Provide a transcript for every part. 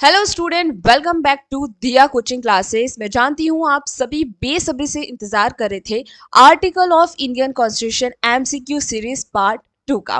Hello student, welcome back to Diya coaching classes. मैं जानती हूँ आप सभी बेसब्री से इंतजार कर रहे थे article of Indian constitution MCQ series part 2 का।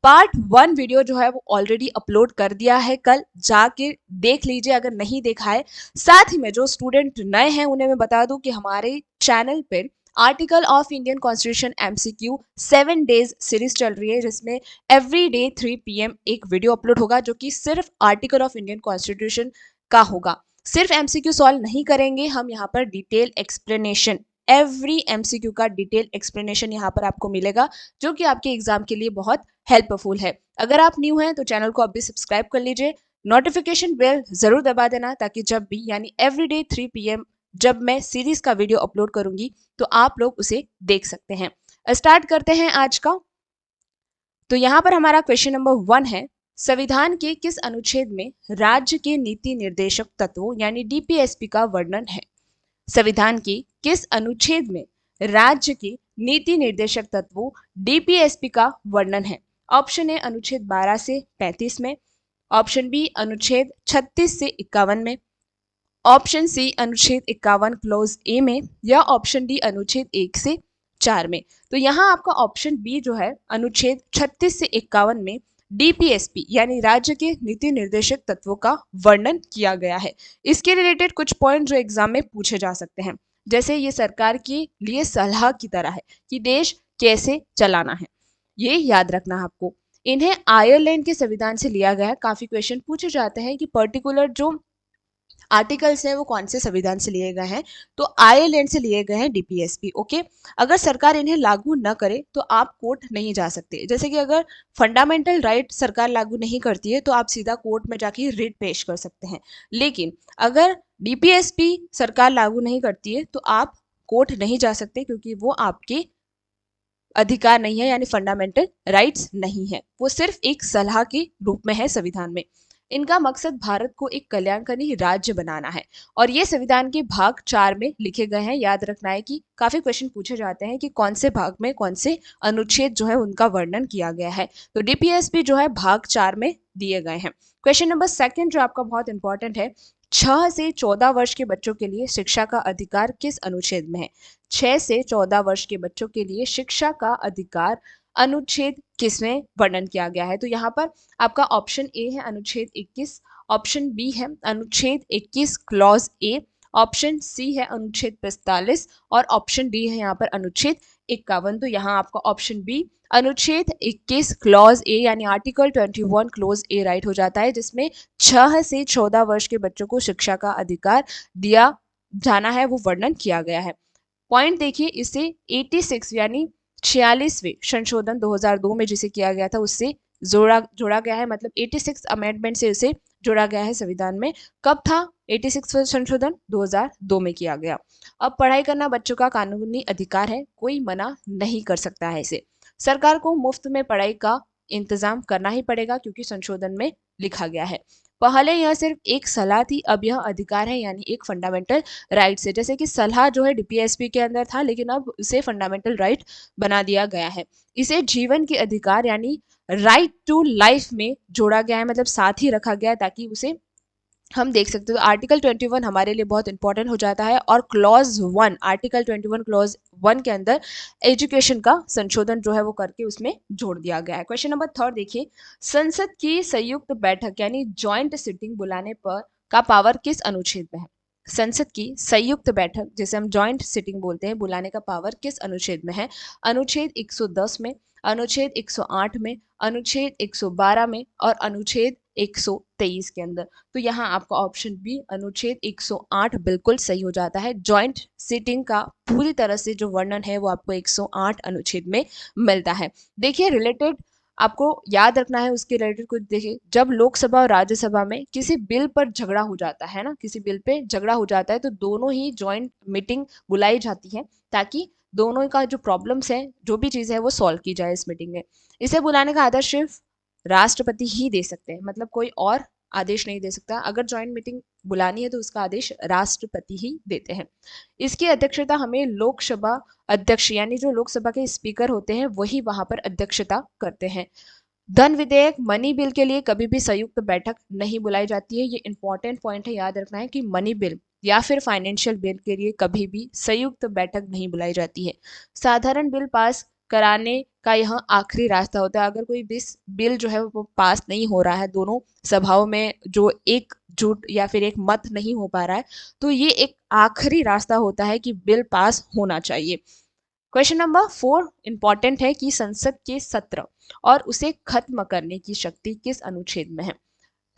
पार्ट 1 वीडियो जो है वो ऑलरेडी अपलोड कर दिया है, कल जाके देख लीजिए अगर नहीं देखा है। साथ ही में जो स्टूडेंट नए हैं उन्हें मैं बता दूं कि हमारे चैनल पर article of Indian constitution MCQ 7 days series चल रही है, जिसमें एवरी डे 3 PM एक वीडियो अपलोड होगा जो कि सिर्फ आर्टिकल ऑफ इंडियन कॉन्स्टिट्यूशन का होगा। सिर्फ एमसीक्यू सॉल्व नहीं करेंगे हम, यहाँ पर डिटेल एक्सप्लेनेशन, एवरी एमसीक्यू का डिटेल एक्सप्लेनेशन यहाँ पर आपको मिलेगा, जो कि आपके एग्जाम के लिए बहुत हेल्पफुल है। अगर आप न्यू हैं तो चैनल को अभी सब्सक्राइब कर लीजिए, नोटिफिकेशन बेल जरूर दबा देना, ताकि जब भी यानी एवरी डे 3 PM जब मैं सीरीज का वीडियो अपलोड करूंगी तो आप लोग उसे देख सकते हैं। स्टार्ट करते हैं आज का। तो यहाँ पर हमारा क्वेश्चन नंबर 1 है, संविधान के किस अनुच्छेद में राज्य के नीति निर्देशक तत्वों यानी डीपीएसपी का वर्णन है? संविधान के किस अनुच्छेद में राज्य के नीति निर्देशक तत्वों डीपीएसपी का वर्णन है? ऑप्शन ए अनुच्छेद 12 से 35 में, ऑप्शन बी अनुच्छेद 36 से 51 में, ऑप्शन सी अनुच्छेद 51 क्लोज ए में, या ऑप्शन डी अनुच्छेद 1 से 4 में। तो यहाँ आपका ऑप्शन बी जो है अनुच्छेद 36 से 51 में डीपीएसपी यानी राज्य के नीति निर्देशक तत्वों का वर्णन किया गया है। इसके रिलेटेड कुछ पॉइंट जो एग्जाम में पूछे जा सकते हैं, जैसे ये सरकार के लिए सलाह की तरह है कि देश कैसे चलाना है, ये याद रखना है आपको। इन्हें आयरलैंड के संविधान से लिया गया है। काफी क्वेश्चन पूछे जाते हैं कि पर्टिकुलर जो आर्टिकल्स हैं वो कौन से संविधान से लिए गए हैं, तो आयरलैंड से लिए गए हैं डीपीएसपी। ओके, अगर सरकार इन्हें लागू न करे तो आप कोर्ट नहीं जा सकते। जैसे कि अगर फंडामेंटल राइट सरकार लागू नहीं करती है तो आप सीधा कोर्ट में जाके रिट पेश कर सकते हैं, लेकिन अगर डीपीएसपी सरकार लागू नहीं करती है तो आप कोर्ट नहीं जा सकते, क्योंकि वो आपके अधिकार नहीं है, यानी फंडामेंटल राइट्स नहीं है, वो सिर्फ एक सलाह के रूप में है संविधान में। इनका मकसद भारत को एक कल्याणकारी राज्य बनाना है, और ये संविधान के भाग 4 में लिखे गए हैं। याद रखना है कि काफी क्वेश्चन पूछे जाते हैं कि कौन से भाग में कौन से अनुच्छेद जो है उनका वर्णन किया गया है, तो डीपीएसपी जो है भाग 4 में दिए गए हैं। क्वेश्चन नंबर 2 जो आपका बहुत इंपॉर्टेंट है, 6 से 14 वर्ष के बच्चों के लिए शिक्षा का अधिकार किस अनुच्छेद में है? 6 से 14 वर्ष के बच्चों के लिए शिक्षा का अधिकार अनुच्छेद किसमें वर्णन किया गया है? तो यहाँ पर आपका ऑप्शन ए है अनुच्छेद 21, ऑप्शन बी है अनुच्छेद 21 क्लॉज ए, ऑप्शन सी है अनुच्छेद 45, और ऑप्शन डी है यहाँ पर अनुच्छेद 51। तो यहाँ आपका ऑप्शन बी अनुच्छेद 21 क्लॉज ए यानी आर्टिकल 21 क्लॉज ए राइट हो जाता है, जिसमें 6 से 14 वर्ष के बच्चों को शिक्षा का अधिकार दिया जाना है, वो वर्णन किया गया है। पॉइंट देखिए, इसे 86 यानी 46वें संशोधन 2002 में जिसे किया गया था उससे जोड़ा गया है, मतलब 86 अमेंडमेंट से उसे जोड़ा गया है संविधान में। कब था 86वां संशोधन? 2002 में किया गया। अब पढ़ाई करना बच्चों का कानूनी अधिकार है, कोई मना नहीं कर सकता है इसे। सरकार को मुफ्त में पढ़ाई का इंतजाम करना ही पड़ेगा, क्योंकि संशोधन में लिखा गया है। पहले यह सिर्फ एक सलाह थी, अब यह अधिकार है, यानी एक फंडामेंटल राइट से। जैसे कि सलाह जो है डीपीएसपी के अंदर था, लेकिन अब इसे फंडामेंटल राइट बना दिया गया है। इसे जीवन के अधिकार यानी राइट टू लाइफ में जोड़ा गया है, मतलब साथ ही रखा गया है, ताकि उसे हम देख सकते हो। आर्टिकल 21 हमारे लिए बहुत इंपॉर्टेंट हो जाता है, और क्लॉज 1 आर्टिकल 21 क्लॉज 1 के अंदर एजुकेशन का संशोधन जो है वो करके उसमें जोड़ दिया गया है। क्वेश्चन नंबर 3 देखिए, संसद की संयुक्त बैठक यानी जॉइंट सिटिंग बुलाने पर का पावर किस अनुच्छेद में है? संसद की संयुक्त बैठक, जिसे हम जॉइंट सिटिंग बोलते हैं, बुलाने का पावर किस अनुच्छेद में है? अनुच्छेद 110 में, अनुच्छेद 108 में, अनुच्छेद 112 में, और अनुच्छेद 123 के अंदर। तो यहाँ आपका ऑप्शन बी अनुच्छेद 108 बिल्कुल सही हो जाता है। जॉइंट सिटिंग का पूरी तरह से जो वर्णन है वो आपको 108 अनुच्छेद में मिलता है। देखिए, रिलेटेड आपको याद रखना है उसके रिलेटेड कुछ। देखिए, जब लोकसभा और राज्यसभा में किसी बिल पर झगड़ा हो जाता है ना, किसी बिल पे झगड़ा हो जाता है, तो दोनों ही जॉइंट मीटिंग बुलाई जाती है, ताकि दोनों का जो प्रॉब्लम्स है, जो भी चीज़ है, वो सॉल्व की जाए इस मीटिंग में। इसे बुलाने का आदेश सिर्फ राष्ट्रपति ही दे सकते हैं, मतलब कोई और आदेश नहीं दे सकता। अगर ज्वाइंट मीटिंग बुलानी है तो उसका आदेश राष्ट्रपति ही देते हैं। इसकी अध्यक्षता हमें लोकसभा अध्यक्ष यानी जो लोकसभा के स्पीकर होते हैं वही वहां पर अध्यक्षता करते हैं। धन विधेयक मनी बिल के लिए कभी भी संयुक्त बैठक नहीं बुलाई जाती है। ये इंपॉर्टेंट पॉइंट है, याद रखना है कि मनी बिल या फिर फाइनेंशियल बिल के लिए कभी भी संयुक्त बैठक नहीं बुलाई जाती है। साधारण बिल पास कराने का यह आखिरी रास्ता होता है। अगर कोई बिल जो है वो पास नहीं हो रहा है, दोनों सभाओं में जो एकजुट या फिर एक मत नहीं हो पा रहा है, तो ये एक आखिरी रास्ता होता है कि बिल पास होना चाहिए। क्वेश्चन नंबर 4 इंपॉर्टेंट है कि संसद के सत्र और उसे खत्म करने की शक्ति किस अनुच्छेद में है।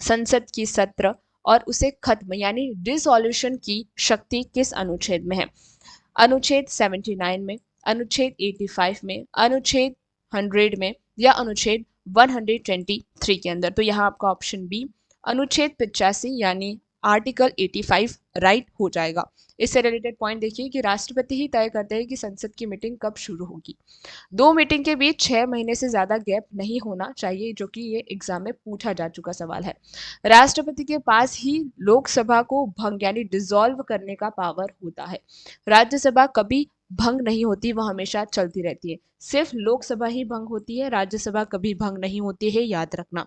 संसद की सत्र और उसे खत्म यानी डिसॉल्यूशन की शक्ति किस अनुच्छेद में है। अनुच्छेद 79 में, अनुच्छेद 85 में, अनुच्छेद 100 में या अनुच्छेद 123 के अंदर। तो यहाँ आपका ऑप्शन बी अनुच्छेद 85 यानी आर्टिकल 85 राइट हो जाएगा। इससे रिलेटेड पॉइंट देखिए कि राष्ट्रपति ही तय करते हैं कि संसद की मीटिंग कब शुरू होगी। दो मीटिंग के बीच 6 महीने से ज्यादा गैप नहीं होना चाहिए, जो कि ये एग्जाम में पूछा जा चुका सवाल है। राष्ट्रपति के पास ही लोकसभा को भंग यानी डिसॉल्व करने का पावर होता है। राज्यसभा कभी भंग नहीं होती, वह हमेशा चलती रहती है। सिर्फ लोकसभा ही भंग होती है, राज्यसभा कभी भंग नहीं होती है, याद रखना।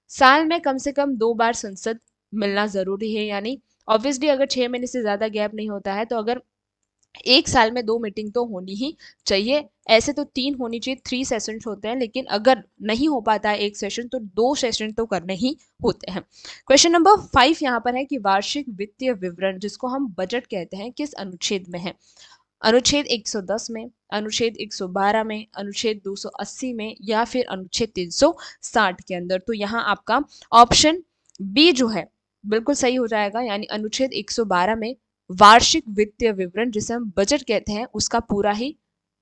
साल में कम से कम 2 बार संसद मिलना जरूरी है, यानी ऑब्वियसली अगर 6 महीने से ज्यादा गैप नहीं होता है तो अगर एक साल में 2 मीटिंग तो होनी ही चाहिए। ऐसे तो 3 होनी चाहिए, 3 सेशन होते हैं, लेकिन अगर नहीं हो पाता है एक सेशन तो 2 सेशन तो करने ही होते हैं। क्वेश्चन नंबर 5 यहाँ पर है कि वार्षिक वित्तीय विवरण जिसको हम बजट कहते हैं किस अनुच्छेद में है। अनुच्छेद 110 में, अनुच्छेद 112 में, अनुच्छेद 280 में या फिर अनुच्छेद 360 के अंदर। तो यहाँ आपका ऑप्शन बी जो है बिल्कुल सही हो जाएगा, यानी अनुच्छेद 112 में वार्षिक वित्तीय विवरण जिसे हम बजट कहते हैं उसका पूरा ही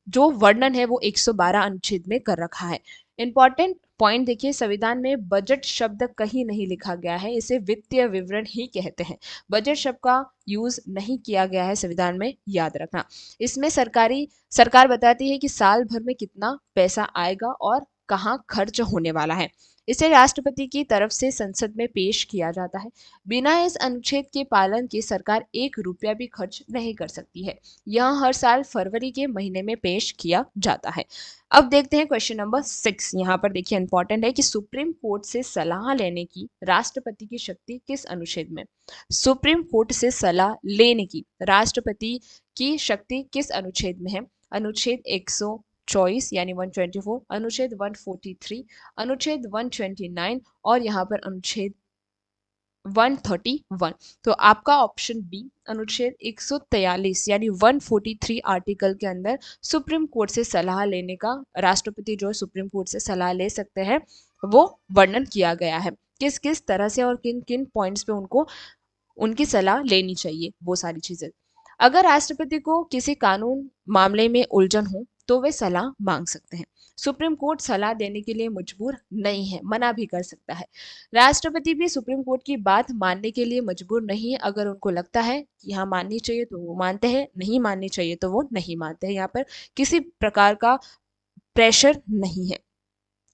जो वर्णन है वो 112 अनुच्छेद में कर रखा है। इंपॉर्टेंट पॉइंट देखिए, संविधान में बजट शब्द कहीं नहीं लिखा गया है, इसे वित्तीय विवरण ही कहते हैं। बजट शब्द का यूज नहीं किया गया है संविधान में, याद रखना। इसमें सरकार बताती है कि साल भर में कितना पैसा आएगा और कहाँ खर्च होने वाला है। इसे राष्ट्रपति की तरफ से संसद में पेश किया जाता है। बिना इस अनुच्छेद के पालन के सरकार 1 रुपया भी खर्च नहीं कर सकती है। यह हर साल फरवरी के महीने में पेश किया जाता है। अब देखते हैं क्वेश्चन नंबर 6। यहाँ पर देखिए इंपॉर्टेंट है कि सुप्रीम कोर्ट से सलाह लेने की राष्ट्रपति की शक्ति किस अनुच्छेद में। सुप्रीम कोर्ट से सलाह लेने की राष्ट्रपति की शक्ति किस अनुच्छेद में है। अनुच्छेद 124 यानी 124, अनुच्छेद 143, अनुच्छेद 129 और यहाँ पर अनुच्छेद 131। तो आपका ऑप्शन बी अनुच्छेद 143 यानी 143 आर्टिकल के अंदर सुप्रीम कोर्ट से सलाह लेने का, राष्ट्रपति जो सुप्रीम कोर्ट से सलाह ले सकते हैं, वो वर्णन किया गया है। किस किस तरह से और किन किन पॉइंट्स पे उनको उनकी सलाह लेनी चाहिए, वो सारी चीजें। अगर राष्ट्रपति को किसी कानून मामले में उलझन हो तो वे सलाह मांग सकते हैं। सुप्रीम कोर्ट सलाह देने के लिए मजबूर नहीं है, मना भी कर सकता है। राष्ट्रपति भी सुप्रीम कोर्ट की बात मानने के लिए मजबूर नहीं है। अगर उनको लगता है कि हाँ माननी चाहिए तो वो मानते हैं, नहीं माननी चाहिए तो वो नहीं मानते हैं। यहाँ पर किसी प्रकार का प्रेशर नहीं है।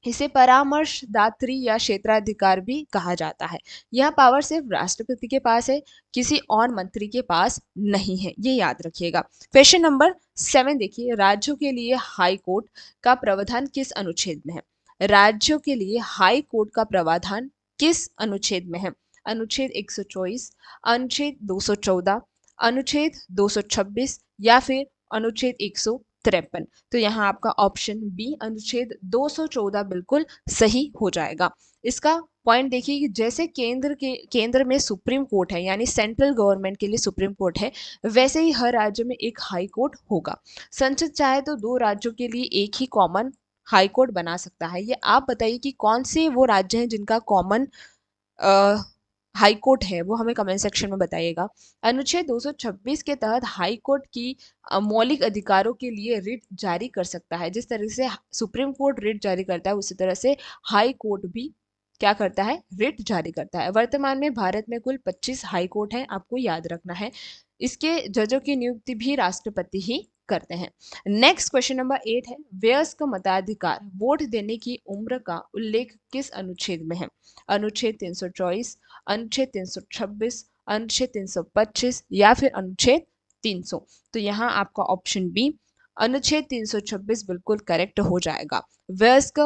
इसे परामर्शदात्री या क्षेत्राधिकार भी कहा जाता है। यह पावर सिर्फ राष्ट्रपति के पास है, किसी और मंत्री के पास नहीं है, ये याद रखिएगा। क्वेश्चन नंबर 7 देखिए, राज्यों के लिए हाई कोर्ट का प्रावधान किस अनुच्छेद में है। राज्यों के लिए हाई कोर्ट का प्रावधान किस अनुच्छेद में है। अनुच्छेद 124, अनुच्छेद 214, अनुच्छेद 226 या फिर अनुच्छेद 153। तो यहाँ आपका ऑप्शन बी अनुच्छेद 214 बिल्कुल सही हो जाएगा। इसका पॉइंट देखिए कि जैसे केंद्र में सुप्रीम कोर्ट है, यानी सेंट्रल गवर्नमेंट के लिए सुप्रीम कोर्ट है, वैसे ही हर राज्य में एक हाई कोर्ट होगा। संसद चाहे तो 2 राज्यों के लिए एक ही कॉमन हाई कोर्ट बना सकता है। ये आप बताइए कि कौन से वो राज्य हैं जिनका कॉमन हाई कोर्ट है, वो हमें कमेंट सेक्शन में बताइएगा। अनुच्छेद 226 के तहत हाई कोर्ट की मौलिक अधिकारों के लिए रिट जारी कर सकता है। जिस तरह से सुप्रीम कोर्ट रिट जारी करता है उसी तरह से हाई कोर्ट भी क्या करता है, रिट जारी करता है। वर्तमान में भारत में कुल 25 हाई कोर्ट हैं, आपको याद रखना है। इसके जजों की नियुक्ति भी राष्ट्रपति ही करते हैं। नेक्स्ट क्वेश्चन नंबर 8 है, वयस्क मताधिकार वोट देने की उम्र का उल्लेख किस अनुच्छेद में है। अनुच्छेद 324, अनुच्छेद 326, अनुच्छेद 325 या फिर अनुच्छेद 300। तो यहाँ आपका ऑप्शन बी अनुच्छेद 326 बिल्कुल करेक्ट हो जाएगा। वयस्क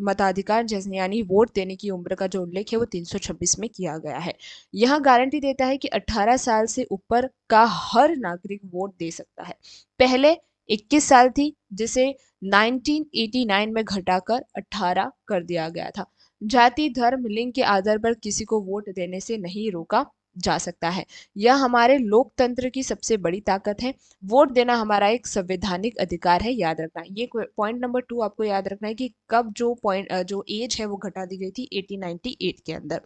मताधिकार जैसे यानी वोट देने की उम्र का जो उल्लेख है वो 326 में किया गया है। यह गारंटी देता है कि 18 साल से ऊपर का हर नागरिक वोट दे सकता है। पहले 21 साल थी, जिसे 1989 में घटाकर 18 कर दिया गया था। जाति, धर्म, लिंग के आधार पर किसी को वोट देने से नहीं रोका जा सकता है। यह हमारे लोकतंत्र की सबसे बड़ी ताकत है। वोट देना हमारा एक संवैधानिक अधिकार है, याद रखना। ये पॉइंट नंबर 2 आपको याद रखना है कि कब जो एज है वो घटा दी गई थी 1898 के अंदर।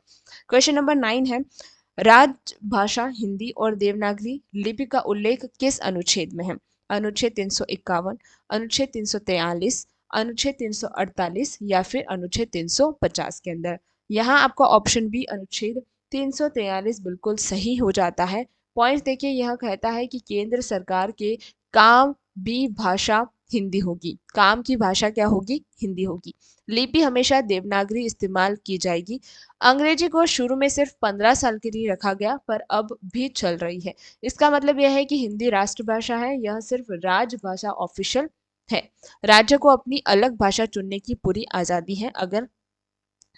क्वेश्चन नंबर 9 है, राजभाषा हिंदी और देवनागरी लिपि का उल्लेख किस अनुच्छेद में है? अनुच्छेद 351, अनुच्छेद 343, अनुच्छेद 348 या फिर अनुच्छेद 350 के अंदर। यहाँ आपका ऑप्शन बी अनुच्छेद 343 बिल्कुल सही हो जाता है। पॉइंट देखिए, यह कहता है कि केंद्र सरकार के काम भी भाषा हिंदी होगी। काम की भाषा क्या होगी? हिंदी होगी। लिपि हमेशा देवनागरी इस्तेमाल की जाएगी। अंग्रेजी को शुरू में सिर्फ 15 साल के लिए रखा गया, पर अब भी चल रही है। इसका मतलब यह है कि हिंदी राष्ट्रभाषा है, यह सिर्फ राजभाषा ऑफिशियल है। राज्य को अपनी अलग भाषा चुनने की पूरी आजादी है अगर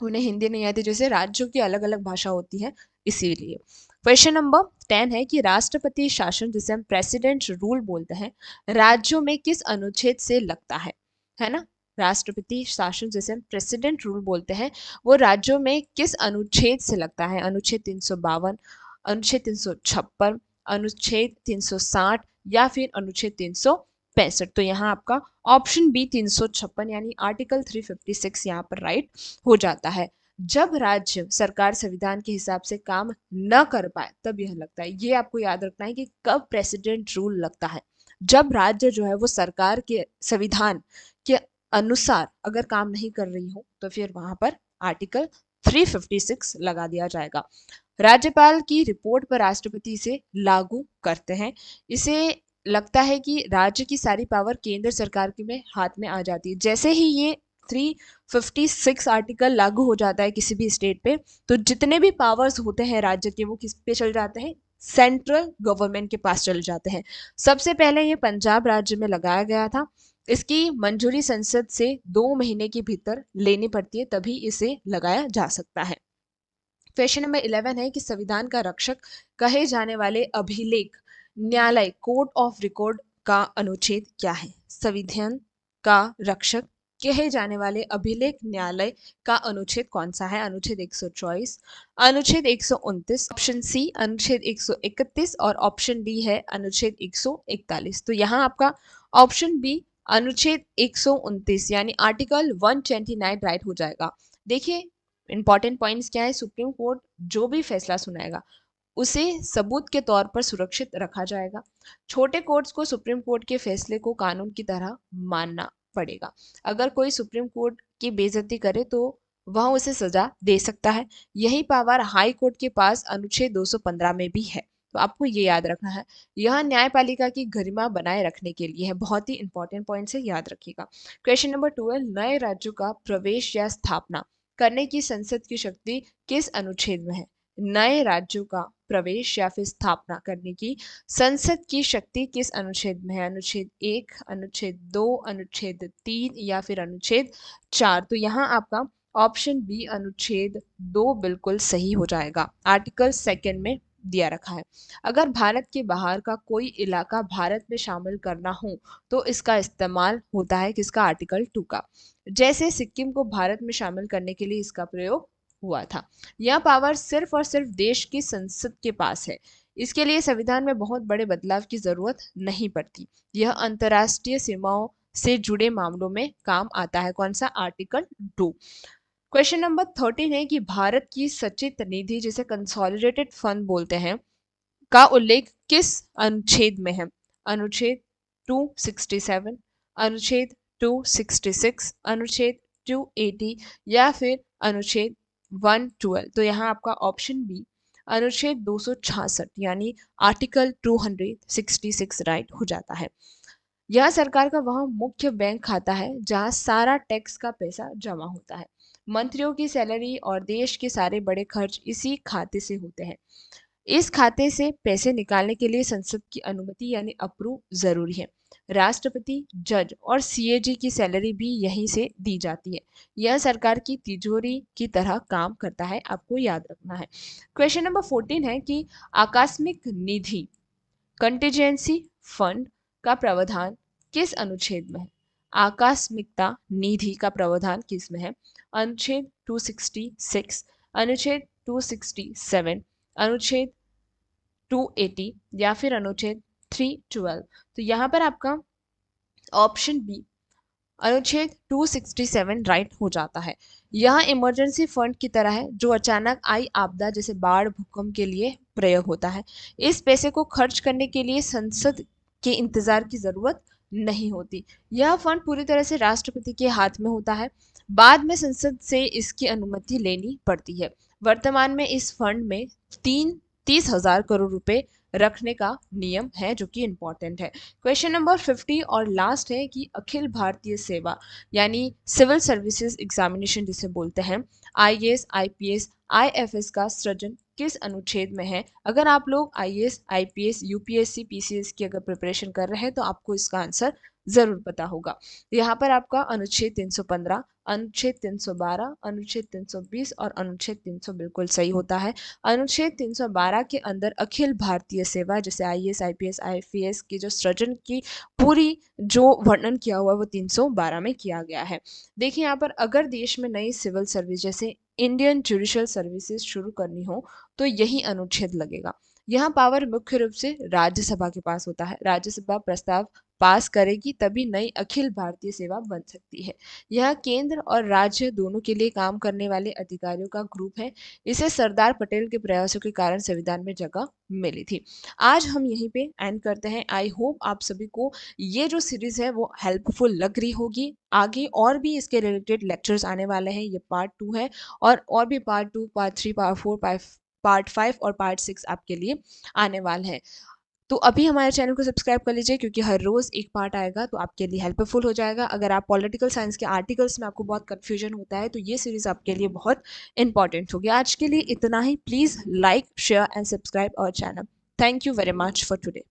उन्हें हिंदी नहीं आती, जैसे राज्यों की अलग अलग भाषा होती है इसीलिए। क्वेश्चन नंबर 10 है कि राष्ट्रपति शासन, जिसे हम प्रेसिडेंट रूल बोलते हैं, राज्यों में किस अनुच्छेद से लगता है ना? राष्ट्रपति शासन जिसे हम प्रेसिडेंट रूल बोलते हैं वो राज्यों में किस अनुच्छेद से लगता है? अनुच्छेद 352, अनुच्छेद 356, अनुच्छेद 360 या फिर अनुच्छेद 365। तो यहाँ आपका ऑप्शन बी 356 यानी आर्टिकल 356 यहाँ पर राइट हो जाता है। जब राज्य सरकार संविधान के हिसाब से काम न कर पाए तब यह लगता है। ये आपको याद रखना है कि कब प्रेसिडेंट रूल लगता है। जब राज्य जो है वो सरकार के संविधान के अनुसार अगर काम नहीं कर रही हो तो फिर वहां पर आर्टिकल 356 लगा दिया जाएगा। राज्यपाल की रिपोर्ट पर राष्ट्रपति इसे लागू करते हैं। इसे लगता है कि राज्य की सारी पावर केंद्र सरकार के में हाथ में आ जाती है। जैसे ही ये 356 आर्टिकल लागू हो जाता है किसी भी स्टेट पे, तो जितने भी पावर्स होते हैं राज्य के वो किस पे चल जाते हैं? सेंट्रल गवर्नमेंट के पास चले जाते हैं। सबसे पहले ये पंजाब राज्य में लगाया गया था। इसकी मंजूरी संसद से 2 महीने के भीतर लेनी पड़ती है, तभी इसे लगाया जा सकता है। क्वेश्चन नंबर 11 है कि संविधान का रक्षक कहे जाने वाले अभिलेख न्यायालय कोर्ट ऑफ रिकॉर्ड का अनुच्छेद क्या है? संविधान का रक्षक कहे जाने वाले अभिलेख न्यायालय का अनुच्छेद कौन सा है? अनुच्छेद 124, अनुच्छेद 129, ऑप्शन सी अनुच्छेद 131 और ऑप्शन डी है अनुच्छेद 141। तो यहाँ आपका ऑप्शन बी अनुच्छेद 129 यानी आर्टिकल 129 राइट हो जाएगा। देखिए इंपॉर्टेंट पॉइंट्स क्या है, सुप्रीम कोर्ट जो भी फैसला सुनाएगा उसे सबूत के तौर पर सुरक्षित रखा जाएगा। छोटे कोर्ट्स को सुप्रीम कोर्ट के फैसले को कानून की तरह मानना पड़ेगा। अगर कोई सुप्रीम कोर्ट की बेइज्जती करे तो वह उसे सजा दे सकता है। यही पावर हाई कोर्ट के पास अनुच्छेद 215 में भी है। तो आपको ये याद रखना है। यह न्यायपालिका की गरिमा बनाए रखने के लिए है। बहुत ही इंपॉर्टेंट पॉइंट है, याद रखिएगा। क्वेश्चन नंबर 12, नए राज्यों का प्रवेश या स्थापना करने की संसद की शक्ति किस अनुच्छेद में है? नए राज्यों का प्रवेश या फिर स्थापना करने की संसद की शक्ति किस अनुच्छेद में है? अनुच्छेद 1, अनुच्छेद 2, अनुच्छेद 3 या फिर अनुच्छेद 4। तो यहाँ आपका ऑप्शन बी अनुच्छेद 2 बिल्कुल सही हो जाएगा। आर्टिकल 2 में दिया रखा है। अगर भारत के बाहर का कोई इलाका भारत में शामिल करना हो तो इसका इस्तेमाल होता है किसका? आर्टिकल 2 का। जैसे सिक्किम को भारत में शामिल करने के लिए इसका प्रयोग हुआ था। यह पावर सिर्फ और सिर्फ देश की संसद के पास है। इसके लिए संविधान में बहुत बड़े बदलाव की जरूरत नहीं पड़ती। यह अंतर्राष्ट्रीय सीमाओं से जुड़े मामलों में काम आता है। कौन सा? आर्टिकल 2। क्वेश्चन नंबर 13 है कि भारत की सचित निधि जिसे कंसोलिडेटेड फंड बोलते हैं का उल्लेख किस अनुच्छेद में है? अनुच्छेद 267, अनुच्छेद 266, अनुच्छेद 280 या फिर अनुच्छेद 112। तो यहाँ आपका ऑप्शन बी अनुच्छेद 266 यानी आर्टिकल 266 राइट हो जाता है। यह सरकार का वह मुख्य बैंक खाता है जहां सारा टैक्स का पैसा जमा होता है। मंत्रियों की सैलरी और देश के सारे बड़े खर्च इसी खाते से होते हैं। इस खाते से पैसे निकालने के लिए संसद की अनुमति यानी अप्रूव जरूरी है। राष्ट्रपति, जज और सीएजी की सैलरी भी यहीं से दी जाती है। यह सरकार की तिजोरी की तरह काम करता है, आपको याद रखना है। क्वेश्चन नंबर 14 है कि आकस्मिक निधि कंटिजेंसी फंड का प्रावधान किस अनुच्छेद में है? आकस्मिकता निधि का प्रावधान किस में है? अनुच्छेद 266, अनुच्छेद 267, अनुच्छेद 280 या फिर अनुच्छेद 312। तो यहाँ पर आपका ऑप्शन बी अनुच्छेद 267 राइट हो जाता है। यह इमरजेंसी फंड की तरह है जो अचानक आई आपदा जैसे बाढ़ भूकंप के लिए प्रयोग होता है। इस पैसे को खर्च करने के लिए संसद के इंतजार की जरूरत नहीं होती। यह फंड पूरी तरह से राष्ट्रपति के हाथ में होता है, बाद में संसद से इसकी अनुमति लेनी पड़ती है। वर्तमान में इस फंड में 30,000 करोड़ रुपए रखने का नियम है जो कि इम्पोर्टेंट है। क्वेश्चन नंबर 50 और लास्ट है कि अखिल भारतीय सेवा यानी सिविल सर्विसेज एग्जामिनेशन जिसे बोलते हैं, आईएएस, आईपीएस, आईएफएस का सृजन किस अनुच्छेद में है? अगर आप लोग आईएएस, आईपीएस, यूपीएससी, पीसीएस की अगर प्रिपरेशन कर रहे हैं तो आपको इसका आंसर जरूर पता होगा। यहाँ पर आपका अनुच्छेद 315, अनुच्छेद 312, अनुच्छेद 320 और अनुच्छेद 300 बिल्कुल सही होता है। अनुच्छेद 312 के अंदर अखिल भारतीय सेवा जैसे आईएएस, आईपीएस, आईएफएस की जो सृजन की पूरी जो वर्णन किया हुआ है वो 312 में किया गया है। देखिए यहाँ पर अगर देश में नई सिविल सर्विस जैसे इंडियन जुडिशियल सर्विसेज शुरू करनी हो तो यही अनुच्छेद लगेगा। यहाँ पावर मुख्य रूप से राज्यसभा के पास होता है। राज्यसभा प्रस्ताव पास करेगी तभी नई अखिल भारतीय सेवा बन सकती है। यह केंद्र और राज्य दोनों के लिए काम करने वाले अधिकारियों का ग्रुप है। इसे सरदार पटेल के प्रयासों के कारण संविधान में जगह मिली थी। आज हम यहीं पे एंड करते हैं। आई होप आप सभी को ये जो सीरीज है वो हेल्पफुल लग रही होगी। आगे और भी इसके रिलेटेड लेक्चर्स आने वाले हैं। ये पार्ट 2 है और भी पार्ट 2, पार्ट 3, पार्ट 4, पार्ट 5 और पार्ट 6 आपके लिए आने वाले हैं। तो अभी हमारे चैनल को सब्सक्राइब कर लीजिए क्योंकि हर रोज एक पार्ट आएगा तो आपके लिए हेल्पफुल हो जाएगा। अगर आप पॉलिटिकल साइंस के आर्टिकल्स में आपको बहुत कंफ्यूजन होता है तो ये सीरीज आपके लिए बहुत इंपॉर्टेंट होगी। आज के लिए इतना ही। Please like, share and subscribe our channel. Thank you very much for today.